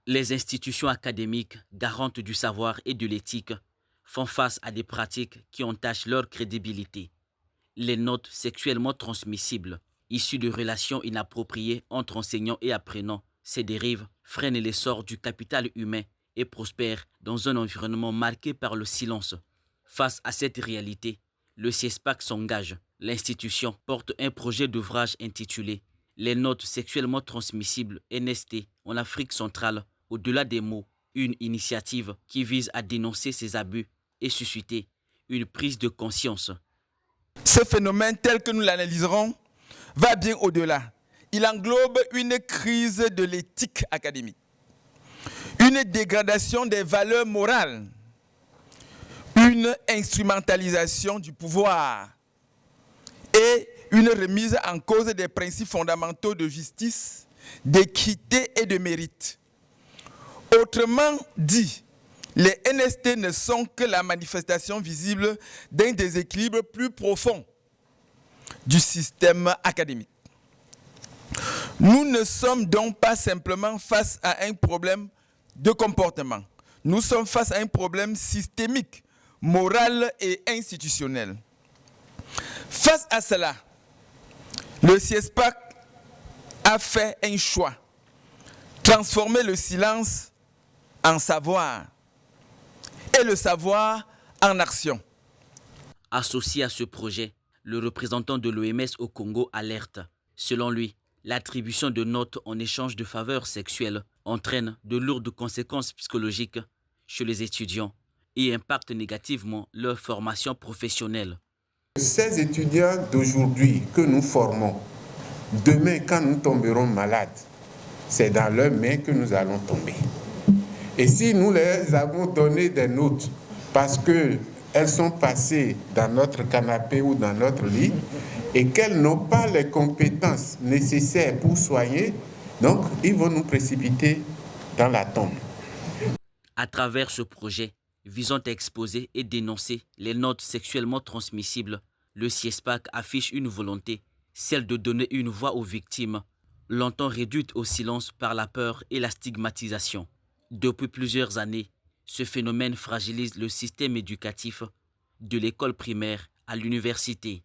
Les institutions académiques, garantes du savoir et de l'éthique, font face à des pratiques qui entachent leur crédibilité. Les notes sexuellement transmissibles, issues de relations inappropriées entre enseignants et apprenants, ces dérives freinent l'essor du capital humain et prospèrent dans un environnement marqué par le silence. Face à cette réalité, le CIESPAC s'engage. L'institution porte un projet d'ouvrage intitulé Les notes sexuellement transmissibles NST en Afrique centrale, au-delà des mots, une initiative qui vise à dénoncer ces abus et susciter une prise de conscience. Ce phénomène, tel que nous l'analyserons, va bien au-delà. Il englobe une crise de l'éthique académique, une dégradation des valeurs morales, une instrumentalisation du pouvoir et une remise en cause des principes fondamentaux de justice, d'équité et de mérite. Autrement dit, les NST ne sont que la manifestation visible d'un déséquilibre plus profond du système académique. Nous ne sommes donc pas simplement face à un problème de comportement. Nous sommes face à un problème systémique, moral et institutionnel. Face à cela, le CIESPAC a fait un choix, transformer le silence en savoir et le savoir en action. Associé à ce projet, le représentant de l'OMS au Congo alerte. Selon lui, l'attribution de notes en échange de faveurs sexuelles entraîne de lourdes conséquences psychologiques chez les étudiants et impacte négativement leur formation professionnelle. Ces étudiants d'aujourd'hui que nous formons, demain quand nous tomberons malades, c'est dans leurs mains que nous allons tomber. Et si nous leur avons donné des notes parce qu'elles sont passées dans notre canapé ou dans notre lit et qu'elles n'ont pas les compétences nécessaires pour soigner, donc ils vont nous précipiter dans la tombe. À travers ce projet, visant à exposer et dénoncer les notes sexuellement transmissibles, le CIESPAC affiche une volonté, celle de donner une voix aux victimes, longtemps réduites au silence par la peur et la stigmatisation. Depuis plusieurs années, ce phénomène fragilise le système éducatif, de l'école primaire à l'université.